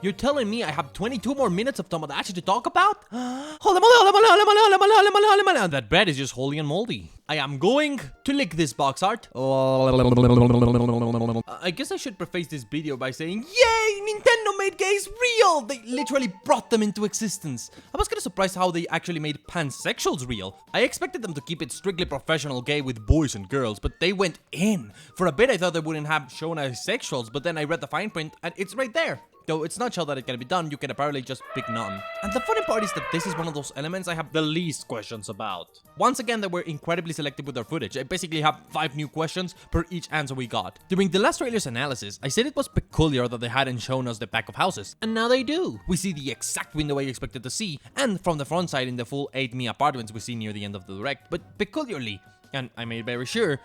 You're telling me I have 22 more minutes of Tomodachi to talk about? That bread is just holy and moldy. I am going to lick this box art. I guess I should preface this video by saying, yay! Nintendo made gays real! They literally brought them into existence. I was kinda surprised how they actually made pansexuals real. I expected them to keep it strictly professional gay with boys and girls, but they went in. For a bit I thought they wouldn't have shown asexuals, but then I read the fine print and it's right there. Though it's not shown that it can be done, you can apparently just pick none. And the funny part is that this is one of those elements I have the least questions about. Once again, they were incredibly selective with their footage. I basically have 5 new questions per each answer we got. During the last trailer's analysis, I said it was peculiar that they hadn't shown us the back of houses, and now they do. We see the exact window I expected to see, and from the front side in the full 8 apartments we see near the end of the direct, but peculiarly, and I made very sure,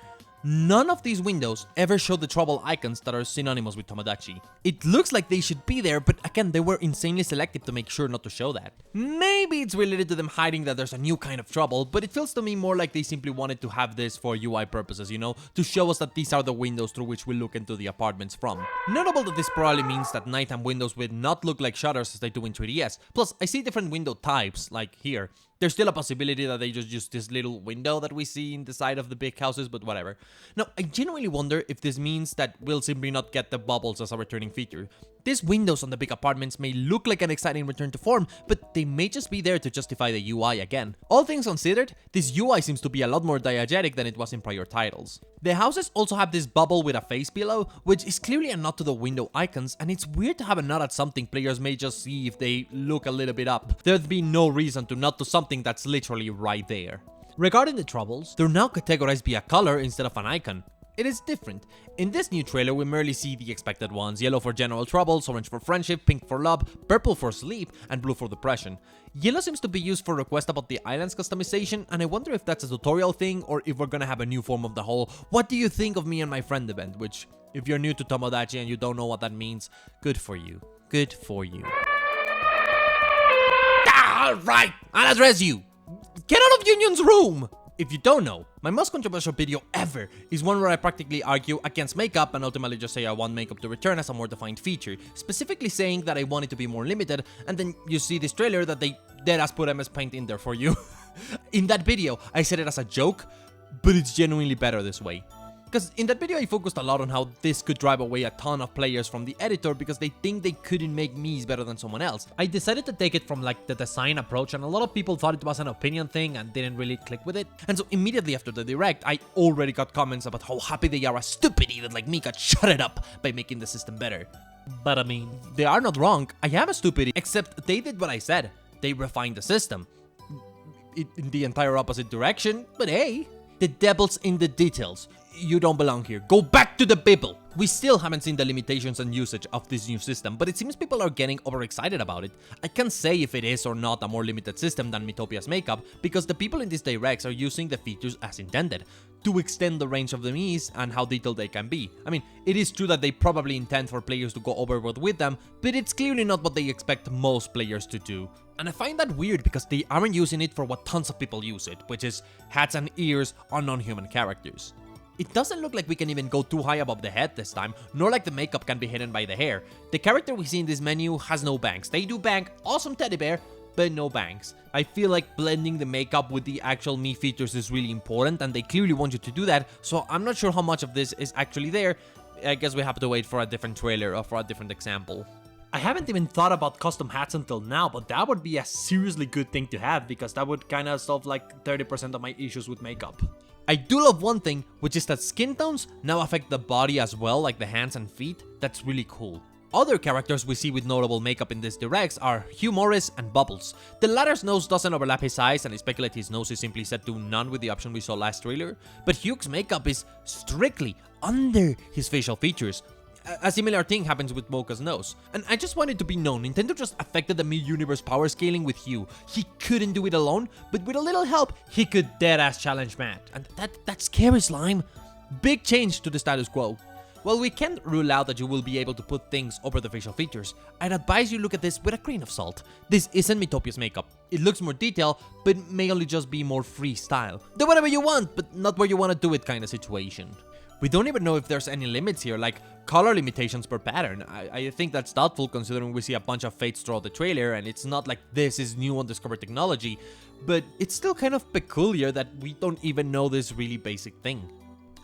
none of these windows ever show the trouble icons that are synonymous with Tomodachi. It looks like they should be there, but again, they were insanely selective to make sure not to show that. Maybe it's related to them hiding that there's a new kind of trouble, but it feels to me more like they simply wanted to have this for UI purposes, you know, to show us that these are the windows through which we look into the apartments from. Notable that this probably means that nighttime windows would not look like shutters as they do in 3DS. Plus, I see different window types, like here. There's still a possibility that they just use this little window that we see in the side of the big houses, but whatever. Now, I genuinely wonder if this means that we'll simply not get the bubbles as a returning feature. These windows on the big apartments may look like an exciting return to form, but they may just be there to justify the UI again. All things considered, this UI seems to be a lot more diegetic than it was in prior titles. The houses also have this bubble with a face below, which is clearly a nod to the window icons, and it's weird to have a nod at something players may just see if they look a little bit up. There'd be no reason to nod to something that's literally right there. Regarding the troubles, they're now categorized via color instead of an icon. It is different. In this new trailer, we merely see the expected ones: yellow for general troubles, orange for friendship, pink for love, purple for sleep, and blue for depression. Yellow seems to be used for requests about the island's customization, and I wonder if that's a tutorial thing or if we're gonna have a new form of the whole "what do you think of me and my friend" event, which, if you're new to Tomodachi and you don't know what that means, good for you. Good for you. Alright, I'll address you! Get out of Union's room! If you don't know, my most controversial video ever is one where I practically argue against makeup and ultimately just say I want makeup to return as a more defined feature, specifically saying that I want it to be more limited, and then you see this trailer that they deadass put MS Paint in there for you. In that video, I said it as a joke, but it's genuinely better this way. Because in that video I focused a lot on how this could drive away a ton of players from the editor because they think they couldn't make Miis better than someone else. I decided to take it from like the design approach, and a lot of people thought it was an opinion thing and didn't really click with it. And so immediately after the direct, I already got comments about how happy they are a stupid idiot like me got shut up by making the system better. But I mean, they are not wrong. I am a stupid idiot, except they did what I said. They refined the system. In the entire opposite direction, but hey. The devil's in the details. You don't belong here. Go back to the Bible! We still haven't seen the limitations and usage of this new system, but it seems people are getting overexcited about it. I can't say if it is or not a more limited system than Miitopia's makeup, because the people in these directs are using the features as intended, to extend the range of the Miis and how detailed they can be. I mean, it is true that they probably intend for players to go overboard with them, but it's clearly not what they expect most players to do. And I find that weird because they aren't using it for what tons of people use it, which is hats and ears on non-human characters. It doesn't look like we can even go too high above the head this time, nor like the makeup can be hidden by the hair. The character we see in this menu has no bangs. They do bang awesome teddy bear, but no bangs. I feel like blending the makeup with the actual Mii features is really important, and they clearly want you to do that, so I'm not sure how much of this is actually there. I guess we have to wait for a different trailer or for a different example. I haven't even thought about custom hats until now, but that would be a seriously good thing to have because that would kind of solve like 30% of my issues with makeup. I do love one thing, which is that skin tones now affect the body as well, like the hands and feet. That's really cool. Other characters we see with notable makeup in this directs are Hugh Morris and Bubbles. The latter's nose doesn't overlap his eyes, and I speculate his nose is simply set to none with the option we saw last trailer, but Hugh's makeup is strictly under his facial features. A similar thing happens with Mocha's nose. And I just want it to be known, Nintendo just affected the Mii universe power scaling with Hugh. He couldn't do it alone, but with a little help, he could deadass challenge Matt. And that's scary, Slime. Big change to the status quo. While we can't rule out that you will be able to put things over the facial features, I'd advise you look at this with a grain of salt. This isn't Miitopia's makeup. It looks more detailed, but may only just be more freestyle. Do whatever you want, but not where you want to do it kind of situation. We don't even know if there's any limits here, like color limitations per pattern. I think that's doubtful considering we see a bunch of fades throughout the trailer, and it's not like this is new undiscovered technology, but it's still kind of peculiar that we don't even know this really basic thing.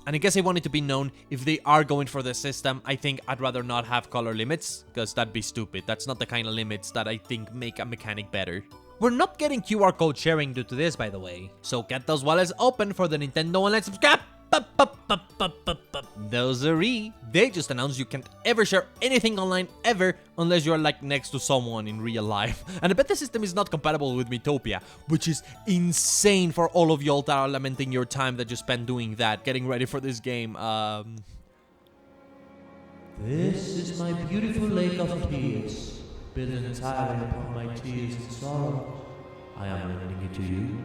And I guess I want it to be known, if they are going for the system, I think I'd rather not have color limits, because that'd be stupid. That's not the kind of limits that I think make a mechanic better. We're not getting QR code sharing due to this, by the way, so get those wallets open for the Nintendo Online subscribe. Those are they just announced you can't ever share anything online ever unless you're like next to someone in real life. And I bet the system is not compatible with Miitopia, which is insane for all of y'all that are lamenting your time that you spent doing that, getting ready for this game. This is my beautiful lake of tears, built entirely upon my tears and sorrow. I am lending it to you.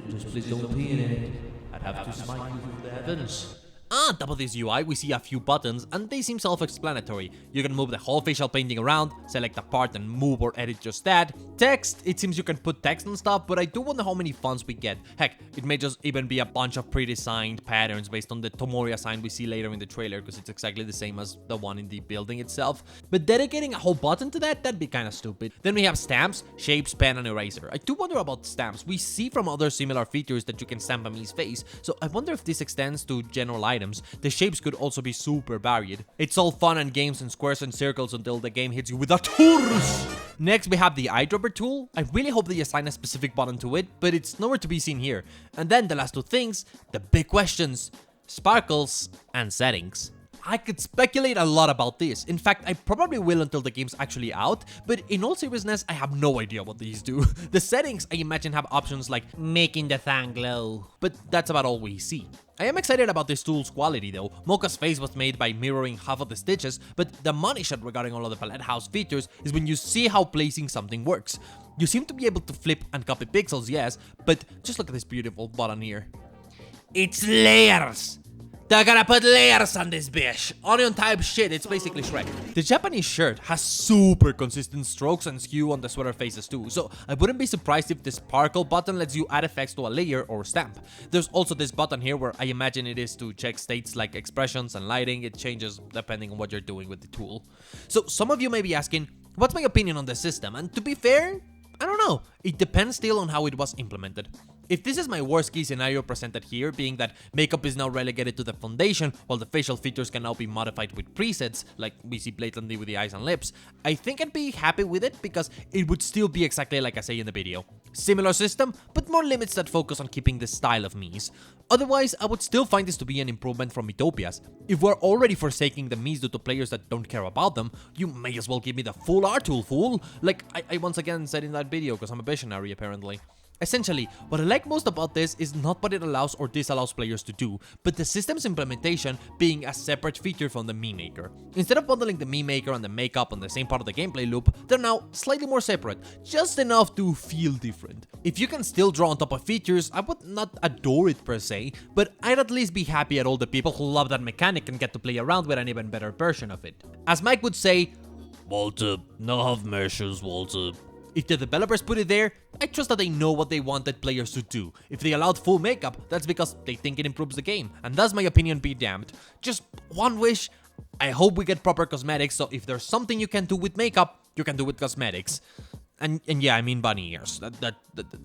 Just please don't pee in it. I'd have to smite you from the heavens. On top of this UI, we see a few buttons, and they seem self-explanatory. You can move the whole facial painting around, select a part and move or edit just that. Text, it seems you can put text and stuff, but I do wonder how many fonts we get. Heck, it may just even be a bunch of pre-designed patterns based on the Tomoria sign we see later in the trailer, because it's exactly the same as the one in the building itself. But dedicating a whole button to that, that'd be kinda stupid. Then we have stamps, shapes, pen, and eraser. I do wonder about stamps. We see from other similar features that you can stamp a Mii's face, so I wonder if this extends to general items. The shapes could also be super varied. It's all fun and games and squares and circles until the game hits you with a torus. Next, we have the eyedropper tool. I really hope they assign a specific button to it, but it's nowhere to be seen here. And then the last two things, the big questions: sparkles and settings. I could speculate a lot about this. In fact, I probably will until the game's actually out, but in all seriousness, I have no idea what these do. The settings, I imagine, have options like making the fan glow, but that's about all we see. I am excited about this tool's quality though. Mocha's face was made by mirroring half of the stitches, but the money shot regarding all of the palette house features is when you see how placing something works. You seem to be able to flip and copy pixels, yes, but just look at this beautiful button here. It's layers! They're gonna put layers on this bitch. Onion type shit, it's basically Shrek. The Japanese shirt has super consistent strokes and skew on the sweater faces too, so I wouldn't be surprised if the sparkle button lets you add effects to a layer or stamp. There's also this button here where I imagine it is to check states like expressions and lighting. It changes depending on what you're doing with the tool. So some of you may be asking, what's my opinion on the system? And to be fair, I don't know. It depends still on how it was implemented. If this is my worst case scenario presented here, being that makeup is now relegated to the foundation while the facial features can now be modified with presets, like we see blatantly with the eyes and lips, I think I'd be happy with it because it would still be exactly like I say in the video. Similar system, but more limits that focus on keeping the style of Mii's. Otherwise, I would still find this to be an improvement from Miitopia's. If we're already forsaking the Mii's due to players that don't care about them, you may as well give me the full art tool, fool! Like I once again said in that video, because I'm a visionary apparently. Essentially, what I like most about this is not what it allows or disallows players to do, but the system's implementation being a separate feature from the Mii Maker. Instead of bundling the Mii Maker and the makeup on the same part of the gameplay loop, they're now slightly more separate, just enough to feel different. If you can still draw on top of features, I would not adore it per se, but I'd at least be happy at all the people who love that mechanic and get to play around with an even better version of it. As Mike would say, Walter, no have measures, Walter. If the developers put it there, I trust that they know what they wanted players to do. If they allowed full makeup, that's because they think it improves the game, and thus my opinion be damned. Just one wish, I hope we get proper cosmetics, so if there's something you can do with makeup, you can do with cosmetics. And yeah, I mean bunny ears.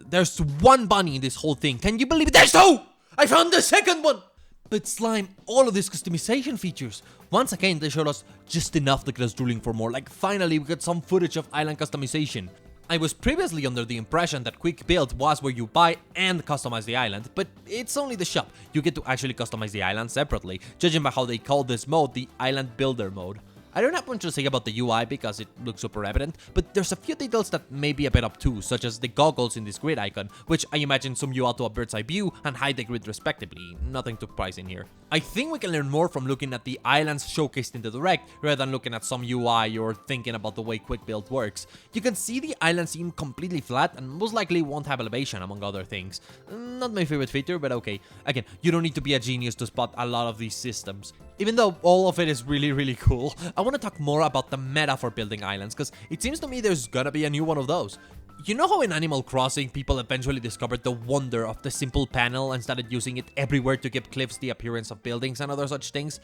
There's one bunny in this whole thing. Can you believe it? There's two! I found the second one! But Slime, all of these customization features. Once again, they showed us just enough to get us drooling for more. Like finally, we got some footage of island customization. I was previously under the impression that Quick Build was where you buy and customize the island, but it's only the shop. You get to actually customize the island separately, judging by how they call this mode the Island Builder mode. I don't have much to say about the UI because it looks super evident, but there's a few details that may be a bit obtuse, such as the goggles in this grid icon, which I imagine zoom you out to a bird's eye view and hide the grid respectively. Nothing to price in here. I think we can learn more from looking at the islands showcased in the Direct rather than looking at some UI or thinking about the way Quick Build works. You can see the island seem completely flat and most likely won't have elevation among other things. Not my favorite feature, but okay. Again, you don't need to be a genius to spot a lot of these systems. Even though all of it is really cool, I want to talk more about the meta for building islands, because it seems to me there's gonna be a new one of those. You know how in Animal Crossing, people eventually discovered the wonder of the simple panel and started using it everywhere to give cliffs the appearance of buildings and other such things?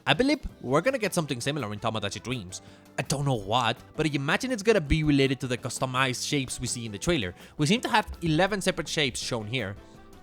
I believe we're gonna get something similar in Tomodachi Dreams. I don't know what, but I imagine it's gonna be related to the customized shapes we see in the trailer. We seem to have 11 separate shapes shown here.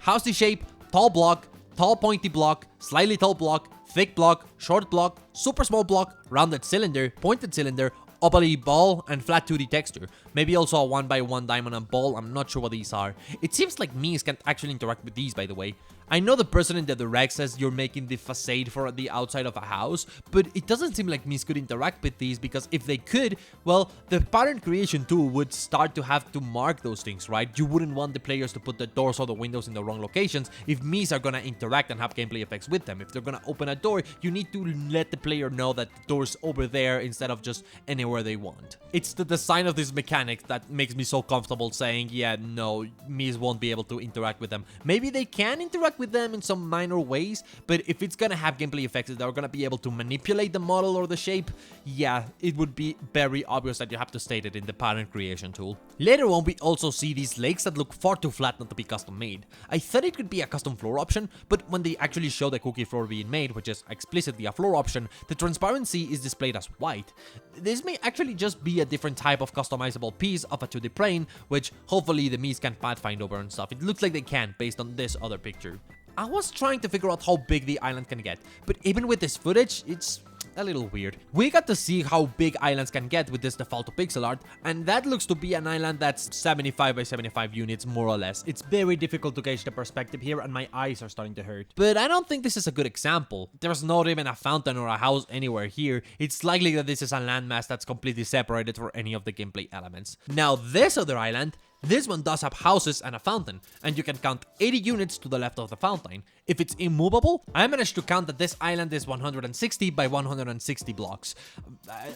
Housey shape, tall block, tall pointy block, slightly tall block, thick block, short block, super small block, rounded cylinder, pointed cylinder, ovally ball, and flat 2D texture. Maybe also a 1x1 diamond and ball, I'm not sure what these are. It seems like Mies can't actually interact with these, by the way. I know the person in the direct says you're making the facade for the outside of a house, but it doesn't seem like Mies could interact with these, because if they could, well, the pattern creation tool would start to have to mark those things, right? You wouldn't want the players to put the doors or the windows in the wrong locations if Mies are gonna interact and have gameplay effects with them. If they're gonna open a door, you need to let the player know that the door's over there instead of just anywhere they want. It's the design of this mechanic that makes me so comfortable saying, yeah, no, Mies won't be able to interact with them. Maybe they can interact with them in some minor ways, but if it's gonna have gameplay effects that are gonna be able to manipulate the model or the shape, yeah, it would be very obvious that you have to state it in the pattern creation tool. Later on, we also see these lakes that look far too flat not to be custom made. I thought it could be a custom floor option, but when they actually show the cookie floor being made, which is explicitly a floor option, the transparency is displayed as white. This may actually just be a different type of customizable piece of a 2D plane, which hopefully the Mies can pathfind over and stuff. It looks like they can based on this other picture. I was trying to figure out how big the island can get, but even with this footage, it's a little weird. We got to see how big islands can get with this default to pixel art, and that looks to be an island that's 75 by 75 units more or less. It's very difficult to gauge the perspective here, and my eyes are starting to hurt. But I don't think this is a good example. There's not even a fountain or a house anywhere here. It's likely that this is a landmass that's completely separated for any of the gameplay elements. Now this other island, this one does have houses and a fountain, and you can count 80 units to the left of the fountain. If it's immovable, I managed to count that this island is 160 by 160 blocks.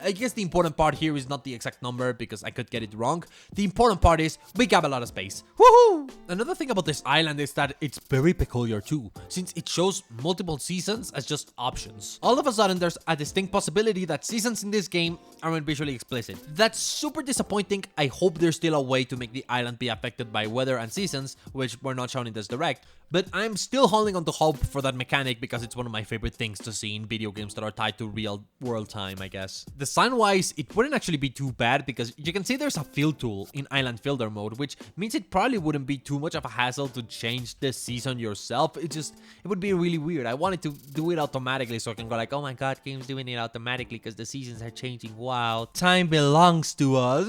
I guess the important part here is not the exact number, because I could get it wrong. The important part is we got a lot of space. Woohoo! Another thing about this island is that it's very peculiar too, since it shows multiple seasons as just options. All of a sudden, there's a distinct possibility that seasons in this game aren't visually explicit. That's super disappointing. I hope there's still a way to make the island be affected by weather and seasons, which were not shown in this direct, but I'm still holding on to hope for that mechanic because it's one of my favorite things to see in video games that are tied to real world time, I guess. Design-wise, it wouldn't actually be too bad because you can see there's a fill tool in Island Filter mode, which means it probably wouldn't be too much of a hassle to change the season yourself. It would be really weird. I wanted to do it automatically so I can go like, oh my god, game's doing it automatically because the seasons are changing. Wow, time belongs to us.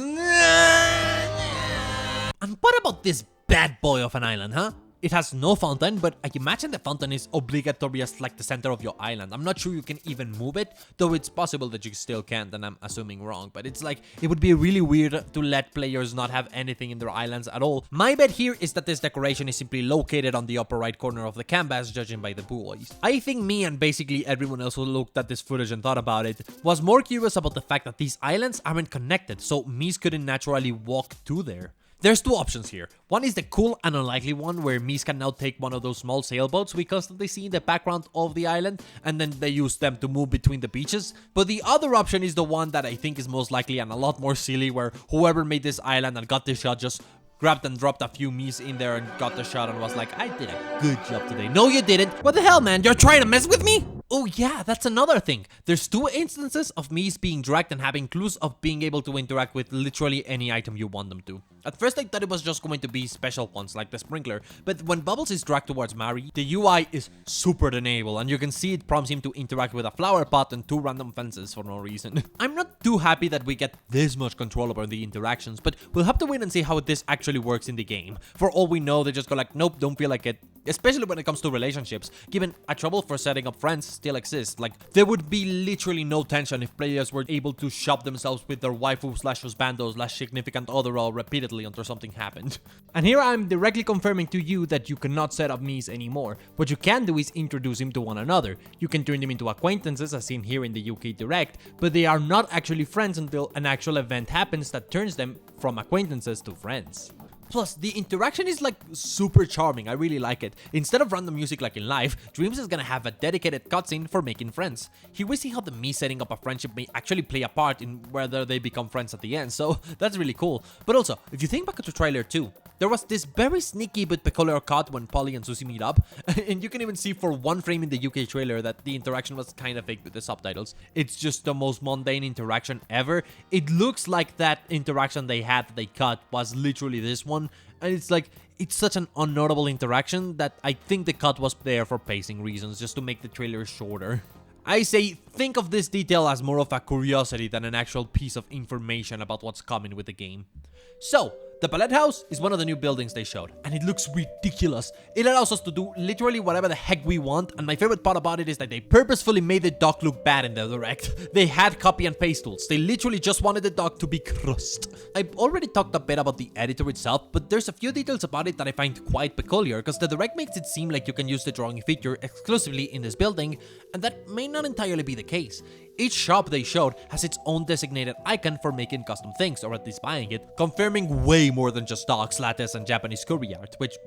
And what about this bad boy of an island, huh? It has no fountain, but I imagine the fountain is obligatory as like the center of your island. I'm not sure you can even move it, though it's possible that you still can't, and I'm assuming wrong. But it's like, it would be really weird to let players not have anything in their islands at all. My bet here is that this decoration is simply located on the upper right corner of the canvas, judging by the boys. I think me and basically everyone else who looked at this footage and thought about it was more curious about the fact that these islands aren't connected, so Mies couldn't naturally walk to there. There's two options here. One is the cool and unlikely one where Mies can now take one of those small sailboats we constantly see in the background of the island, and then they use them to move between the beaches. But the other option is the one that I think is most likely and a lot more silly, where whoever made this island and got this shot just grabbed and dropped a few Mies in there and got the shot and was like, I did a good job today. No, you didn't. What the hell, man? You're trying to mess with me? Oh yeah, that's another thing. There's two instances of Mies being dragged and having clues of being able to interact with literally any item you want them to. At first I thought it was just going to be special ones like the sprinkler, but when Bubbles is dragged towards Mari, the UI is super enable and you can see it prompts him to interact with a flower pot and two random fences for no reason. I'm not too happy that we get this much control over the interactions, but we'll have to wait and see how this actually works in the game. For all we know, they just go like, nope, don't feel like it. Especially when it comes to relationships, given a trouble for setting up friends still exists. Like, there would be literally no tension if players were able to shop themselves with their waifu/husbando/significant other all repeatedly until something happened. And here I'm directly confirming to you that you cannot set up Mies anymore. What you can do is introduce him to one another. You can turn them into acquaintances as seen here in the UK Direct, but they are not actually friends until an actual event happens that turns them from acquaintances to friends. Plus, the interaction is like super charming. I really like it. Instead of random music like in life, Dreams is gonna have a dedicated cutscene for making friends. Here we see how the me setting up a friendship may actually play a part in whether they become friends at the end, so that's really cool. But also, if you think back to trailer 2, there was this very sneaky but peculiar cut when Polly and Susie meet up, and you can even see for one frame in the UK trailer that the interaction was kind of fake with the subtitles. It's just the most mundane interaction ever. It looks like that interaction they had that they cut was literally this one, and it's like, it's such an unnotable interaction that I think the cut was there for pacing reasons, just to make the trailer shorter. I say, think of this detail as more of a curiosity than an actual piece of information about what's coming with the game. So, the Palette House is one of the new buildings they showed, and it looks ridiculous. It allows us to do literally whatever the heck we want, and my favorite part about it is that they purposefully made the dog look bad in the Direct. They had copy and paste tools. They literally just wanted the dog to be crushed. I've already talked a bit about the editor itself, but there's a few details about it that I find quite peculiar, because the Direct makes it seem like you can use the drawing feature exclusively in this building, and that may not entirely be the case. Each shop they showed has its own designated icon for making custom things, or at least buying it, confirming way more than just dogs, lattes, and Japanese curry art, which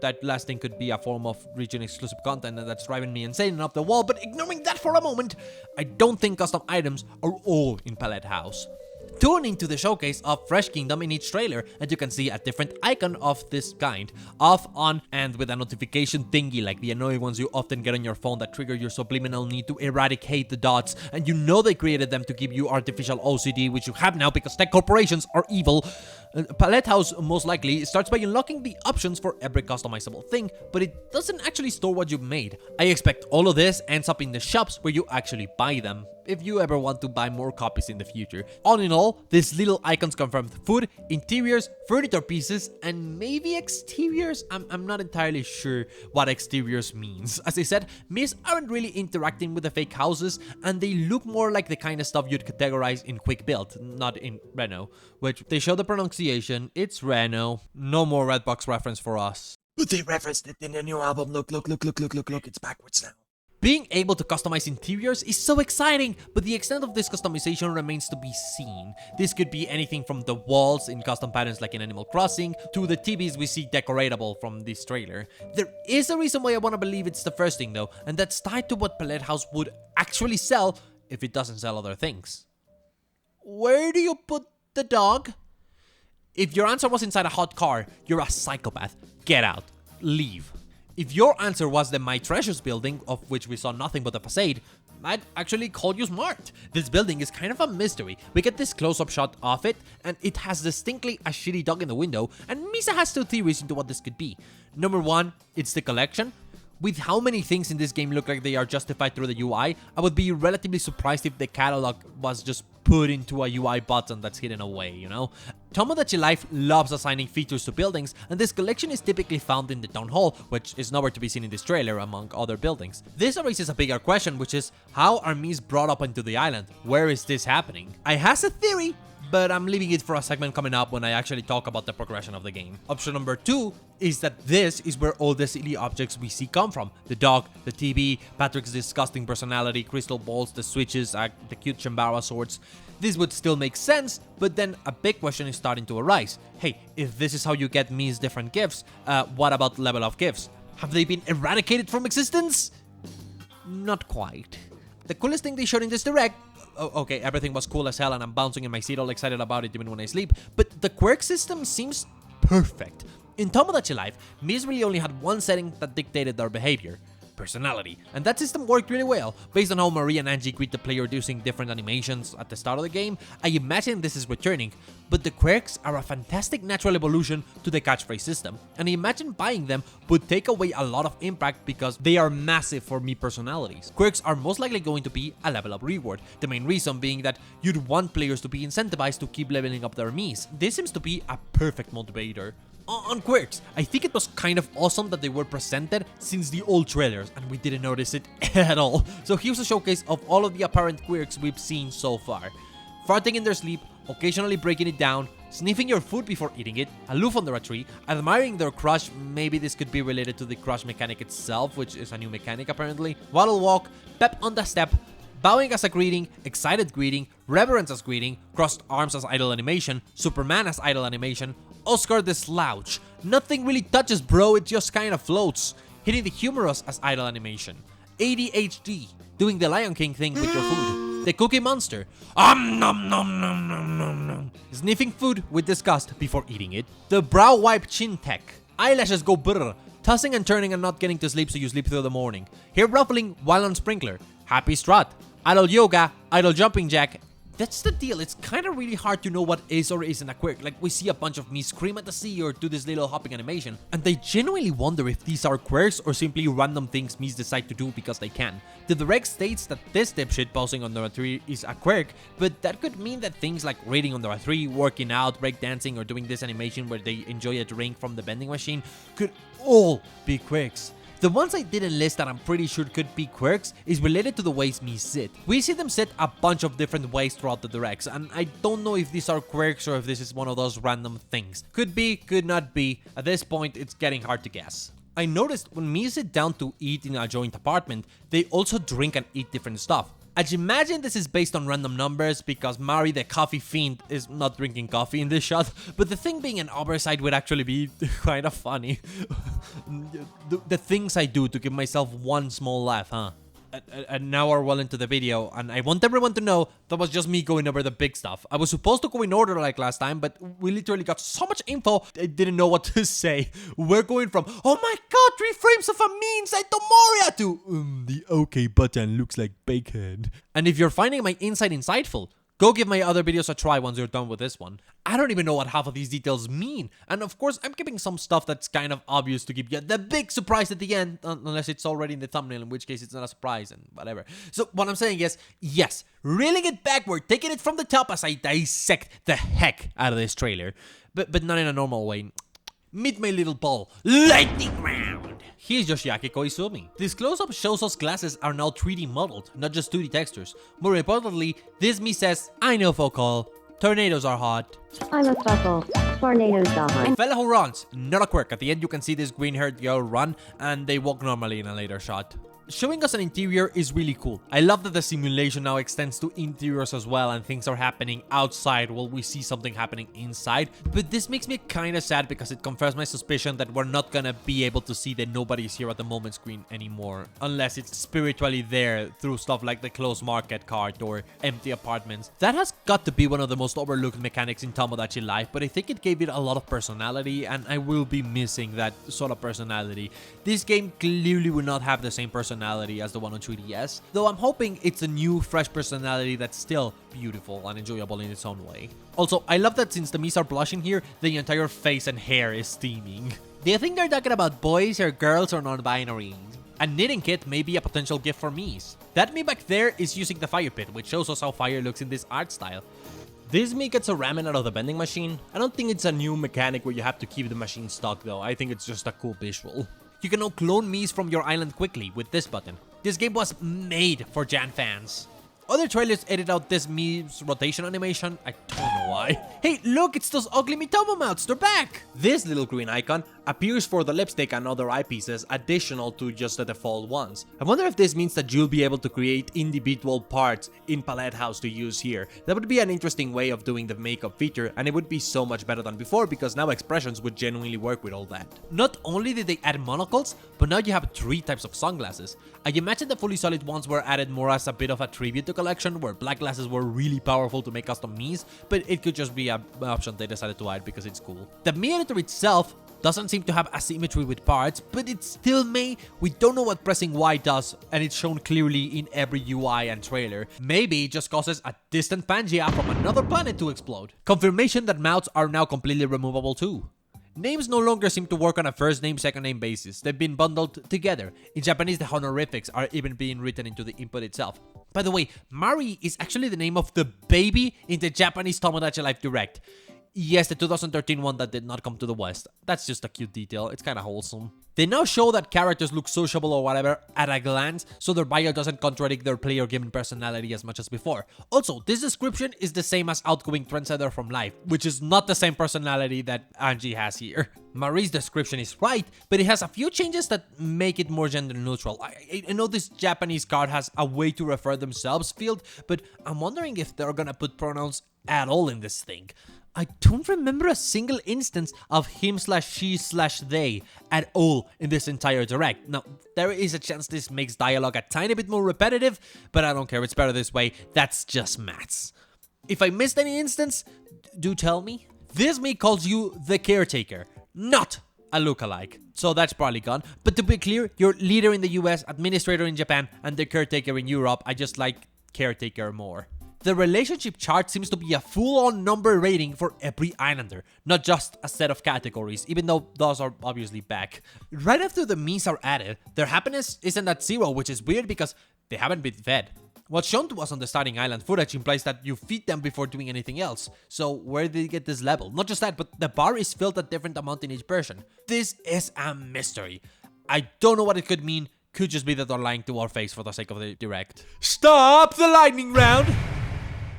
that last thing could be a form of region-exclusive content, and that's driving me insane and up the wall. But ignoring that for a moment, I don't think custom items are all in Palette House. Tune into the showcase of Fresh Kingdom in each trailer, and you can see a different icon of this kind, off, on, and with a notification thingy like the annoying ones you often get on your phone that trigger your subliminal need to eradicate the dots, and you know they created them to give you artificial OCD, which you have now because tech corporations are evil. Palette House most likely starts by unlocking the options for every customizable thing, but it doesn't actually store what you've made. I expect all of this ends up in the shops where you actually buy them, if you ever want to buy more copies in the future. All in all, these little icons confirmed food, interiors, furniture pieces, and maybe exteriors? I'm not entirely sure what exteriors means. As I said, Miss aren't really interacting with the fake houses, and they look more like the kind of stuff you'd categorize in Quick Build, not in Reno, which they show the pronunciation, it's Reno. No more Redbox reference for us. But they referenced it in the new album. Look, it's backwards now. Being able to customize interiors is so exciting, but the extent of this customization remains to be seen. This could be anything from the walls in custom patterns like in Animal Crossing, to the TVs we see decoratable from this trailer. There is a reason why I want to believe it's the first thing though, and that's tied to what Palette House would actually sell if it doesn't sell other things. Where do you put the dog? If your answer was inside a hot car, you're a psychopath. Get out. Leave. If your answer was the My Treasures building, of which we saw nothing but the facade, I'd actually call you smart. This building is kind of a mystery. We get this close-up shot of it, and it has distinctly a shitty dog in the window, and Misa has two theories into what this could be. Number one, it's the collection. With how many things in this game look like they are justified through the UI, I would be relatively surprised if the catalog was just put into a UI button that's hidden away, you know? Tomodachi Life loves assigning features to buildings, and this collection is typically found in the town hall, which is nowhere to be seen in this trailer among other buildings. This raises a bigger question, which is, how are Mies brought up into the island? Where is this happening? I has a theory, but I'm leaving it for a segment coming up when I actually talk about the progression of the game. Option number 2 is that this is where all the silly objects we see come from. The dog, the TV, Patrick's disgusting personality, crystal balls, the switches, the cute Shambara swords. This would still make sense, but then a big question is starting to arise. Hey, if this is how you get Mies different gifts, what about level of gifts? Have they been eradicated from existence? Not quite. The coolest thing they showed in this Direct, okay, everything was cool as hell and I'm bouncing in my seat all excited about it even when I sleep, but the quirk system seems perfect. In Tomodachi Life, Mies really only had one setting that dictated their behavior: personality, and that system worked really well. Based on how Marie and Angie greet the player using different animations at the start of the game, I imagine this is returning, but the quirks are a fantastic natural evolution to the catchphrase system, and I imagine buying them would take away a lot of impact because they are massive for me personalities. Quirks are most likely going to be a level up reward, the main reason being that you'd want players to be incentivized to keep leveling up their Mies. This seems to be a perfect motivator. On quirks, I think it was kind of awesome that they were presented since the old trailers and we didn't notice it at all. So here's a showcase of all of the apparent quirks we've seen so far. Farting in their sleep, occasionally breaking it down, sniffing your food before eating it, aloof under a tree, admiring their crush, maybe this could be related to the crush mechanic itself, which is a new mechanic apparently, waddle walk, pep on the step, bowing as a greeting, excited greeting, reverence as greeting, crossed arms as idle animation, Superman as idle animation, Oscar the Slouch. Nothing really touches, bro, it just kinda floats. Hitting the humorous as idle animation. ADHD. Doing the Lion King thing with your food. The Cookie Monster. Nom nom nom nom nom nom. Sniffing food with disgust before eating it. The Brow Wipe Chin Tech. Eyelashes go brr. Tossing and turning and not getting to sleep so you sleep through the morning. Hair ruffling while on sprinkler. Happy strut. Idle yoga. Idle jumping jack. That's the deal, it's kind of really hard to know what is or isn't a quirk. Like, we see a bunch of me scream at the sea or do this little hopping animation, and I genuinely wonder if these are quirks or simply random things Mies decide to do because they can. The direct states that this dipshit posing under a tree is a quirk, but that could mean that things like reading under a tree, working out, breakdancing, or doing this animation where they enjoy a drink from the vending machine could all be quirks. The ones I didn't list that I'm pretty sure could be quirks is related to the ways Mies sit. We see them sit a bunch of different ways throughout the directs, and I don't know if these are quirks or if this is one of those random things. Could be, could not be. At this point, it's getting hard to guess. I noticed when Mies sit down to eat in a joint apartment, they also drink and eat different stuff. I imagine this is based on random numbers because Mari the coffee fiend is not drinking coffee in this shot, but the thing being an oversight would actually be kind of funny. The things I do to give myself one small laugh, huh? And now we're well into the video, and I want everyone to know that was just me going over the big stuff. I was supposed to go in order like last time, but we literally got so much info, I didn't know what to say. We're going from, oh my god, 3 frames of a me inside the Moria to, the OK button looks like bacon. And if you're finding my insight insightful, go give my other videos a try once you're done with this one. I don't even know what half of these details mean. And of course, I'm keeping some stuff that's kind of obvious to give you the big surprise at the end, unless it's already in the thumbnail, in which case it's not a surprise and whatever. So what I'm saying is, yes, reeling it backward, taking it from the top as I dissect the heck out of this trailer. But not in a normal way. Meet my little ball, lightning round! Here's Yoshiaki Koizumi. This close-up shows us glasses are now 3D modeled, not just 2D textures. More importantly, this me says, I know focal, tornadoes are hot. I look buckle, tornadoes are hot. Fella who runs, not a quirk. At the end you can see this green-haired girl run, and they walk normally in a later shot. Showing us an interior is really cool. I love that the simulation now extends to interiors as well and things are happening outside while we see something happening inside. But this makes me kinda sad because it confirms my suspicion that we're not gonna be able to see the nobody's here at the moment screen anymore. Unless it's spiritually there through stuff like the closed market cart or empty apartments. That has got to be one of the most overlooked mechanics in Tomodachi Life, but I think it gave it a lot of personality and I will be missing that sort of personality. This game clearly will not have the same personality as the one on 3DS, though I'm hoping it's a new, fresh personality that's still beautiful and enjoyable in its own way. Also, I love that since the Mies are blushing here, the entire face and hair is steaming. Do you think they're talking about boys or girls or non-binary? A knitting kit may be a potential gift for Mies. That me back there is using the fire pit, which shows us how fire looks in this art style. This me gets a ramen out of the vending machine. I don't think it's a new mechanic where you have to keep the machine stuck though. I think it's just a cool visual. You can now clone Mies from your island quickly with this button. This game was made for Jan fans. Other trailers edit out this Mies rotation animation. I don't know why. Hey, look, it's those ugly Mitomo mouths. They're back. This little green icon appears for the lipstick and other eyepieces additional to just the default ones. I wonder if this means that you'll be able to create individual parts in Palette House to use here. That would be an interesting way of doing the makeup feature, and it would be so much better than before because now expressions would genuinely work with all that. Not only did they add monocles, but now you have 3 types of sunglasses. I imagine the fully solid ones were added more as a bit of a tribute to collection where black glasses were really powerful to make custom Mies, but it could just be an option they decided to add because it's cool. The Mii editor itself doesn't seem to have asymmetry with parts, but it's still Mei. We don't know what pressing Y does, and it's shown clearly in every UI and trailer. Maybe it just causes a distant Pangea from another planet to explode. Confirmation that mouths are now completely removable too. Names no longer seem to work on a first name, second name basis. They've been bundled together. In Japanese, the honorifics are even being written into the input itself. By the way, Mari is actually the name of the baby in the Japanese Tomodachi Life Direct. Yes, the 2013 one that did not come to the West. That's just a cute detail. It's kind of wholesome. They now show that characters look sociable or whatever at a glance, so their bio doesn't contradict their player-given personality as much as before. Also, this description is the same as outgoing trendsetter from Life, which is not the same personality that Angie has here. Marie's description is right, but it has a few changes that make it more gender neutral. I know this Japanese card has a way to refer themselves field, but I'm wondering if they're gonna put pronouns at all in this thing. I don't remember a single instance of him/she/they at all in this entire direct. Now, there is a chance this makes dialogue a tiny bit more repetitive, but I don't care, it's better this way. That's just maths. If I missed any instance, do tell me. This me calls you the caretaker, not a lookalike. So that's probably gone. But to be clear, you're leader in the US, administrator in Japan, and the caretaker in Europe. I just like caretaker more. The relationship chart seems to be a full-on number rating for every islander, not just a set of categories, even though those are obviously back. Right after the Mies are added, their happiness isn't at 0, which is weird because they haven't been fed. What's shown to us on the starting island footage implies that you feed them before doing anything else. So where did they get this level? Not just that, but the bar is filled a different amount in each version. This is a mystery. I don't know what it could mean. Could just be that they're lying to our face for the sake of the direct. Stop the lightning round!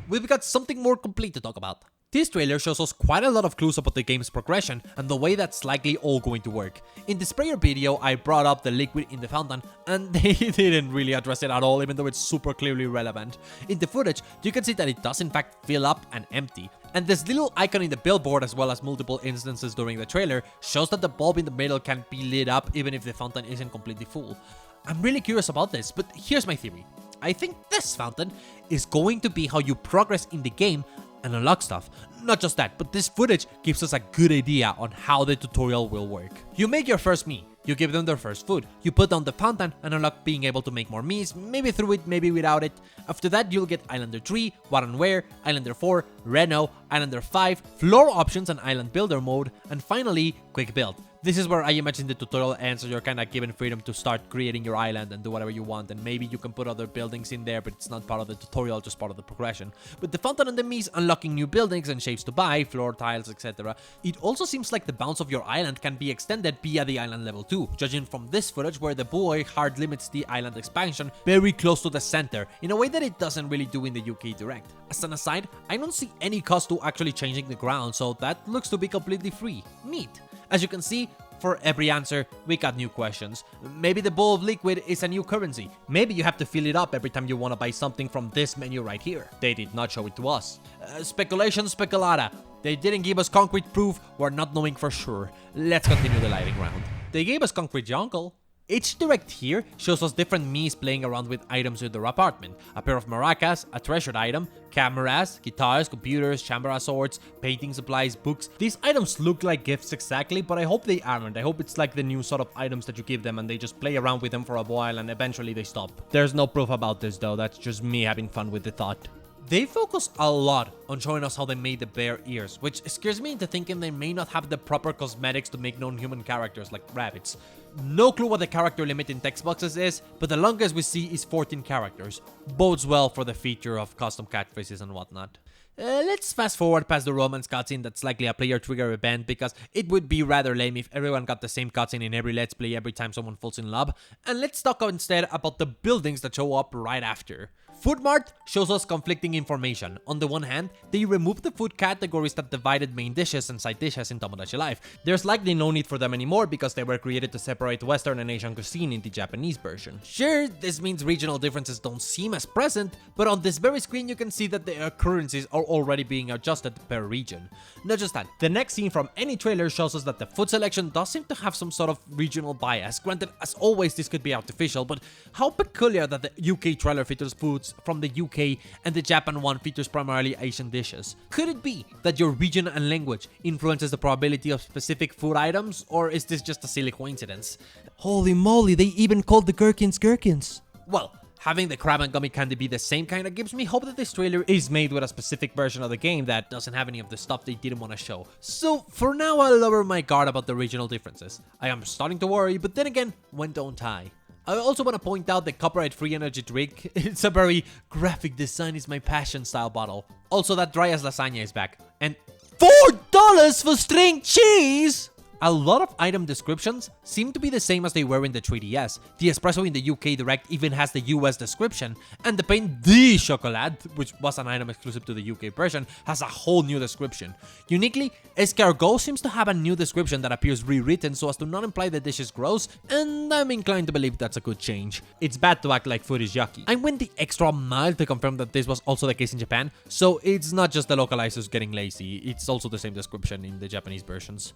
We've got something more complete to talk about. This trailer shows us quite a lot of clues about the game's progression and the way that's likely all going to work. In the sprayer video, I brought up the liquid in the fountain, and they didn't really address it at all, even though it's super clearly relevant. In the footage, you can see that it does in fact fill up and empty. And this little icon in the billboard, as well as multiple instances during the trailer, shows that the bulb in the middle can be lit up even if the fountain isn't completely full. I'm really curious about this, but here's my theory. I think this fountain is going to be how you progress in the game and unlock stuff. Not just that, but this footage gives us a good idea on how the tutorial will work. You make your first Mii, you give them their first food, you put down the fountain and unlock being able to make more Miis, maybe through it, maybe without it. After that, you'll get Islander 3, What and Where, Islander 4, Reno, Islander 5, floor options and island builder mode, and finally, quick build. This is where I imagine the tutorial ends, so you're kind of given freedom to start creating your island and do whatever you want, and maybe you can put other buildings in there, but it's not part of the tutorial, just part of the progression. With the fountain and the Miis unlocking new buildings and shapes to buy, floor tiles, etc., it also seems like the bounds of your island can be extended via the island level 2, judging from this footage where the boy hard limits the island expansion very close to the center, in a way that it doesn't really do in the UK Direct. As an aside, I don't see any cost to actually changing the ground, so that looks to be completely free. Neat. As you can see, for every answer, we got new questions. Maybe the bowl of liquid is a new currency. Maybe you have to fill it up every time you want to buy something from this menu right here. They did not show it to us. Speculation speculata. They didn't give us concrete proof, we're not knowing for sure. Let's continue the lightning round. They gave us concrete jungle. Each direct here shows us different Miis playing around with items in their apartment. A pair of maracas, a treasured item, cameras, guitars, computers, chambara swords, painting supplies, books. These items look like gifts exactly, but I hope they aren't. I hope it's like the new sort of items that you give them and they just play around with them for a while and eventually they stop. There's no proof about this though, that's just me having fun with the thought. They focus a lot on showing us how they made the bear ears, which scares me into thinking they may not have the proper cosmetics to make non-human characters like rabbits. No clue what the character limit in text boxes is, but the longest we see is 14 characters. Bodes well for the feature of custom cat faces and whatnot. Let's fast forward past the romance cutscene that's likely a player trigger event because it would be rather lame if everyone got the same cutscene in every let's play every time someone falls in love. And let's talk instead about the buildings that show up right after. Food Mart shows us conflicting information. On the one hand, they removed the food categories that divided main dishes and side dishes in Tomodachi Life. There's likely no need for them anymore because they were created to separate Western and Asian cuisine in the Japanese version. Sure, this means regional differences don't seem as present, but on this very screen you can see that the currencies are already being adjusted per region. Not just that, the next scene from any trailer shows us that the food selection does seem to have some sort of regional bias. Granted, as always, this could be artificial, but how peculiar that the UK trailer features foods from the UK and the Japan one features primarily Asian dishes. Could it be that your region and language influences the probability of specific food items, or is this just a silly coincidence? Holy moly, they even called the gherkins gherkins. Well, having the crab and gummy candy be the same kind of gives me hope that this trailer is made with a specific version of the game that doesn't have any of the stuff they didn't want to show. So for now, I'll lower my guard about the regional differences. I am starting to worry, but then again, when don't I? I also want to point out the copyright-free energy drink. It's a very graphic design is my passion style bottle. Also, that dry as lasagna is back. And $4 for string cheese! A lot of item descriptions seem to be the same as they were in the 3DS. The espresso in the UK Direct even has the US description, and the pain de chocolat, which was an item exclusive to the UK version, has a whole new description. Uniquely, escargot seems to have a new description that appears rewritten so as to not imply the dish is gross, and I'm inclined to believe that's a good change. It's bad to act like food is yucky. I went the extra mile to confirm that this was also the case in Japan, so it's not just the localizers getting lazy, it's also the same description in the Japanese versions.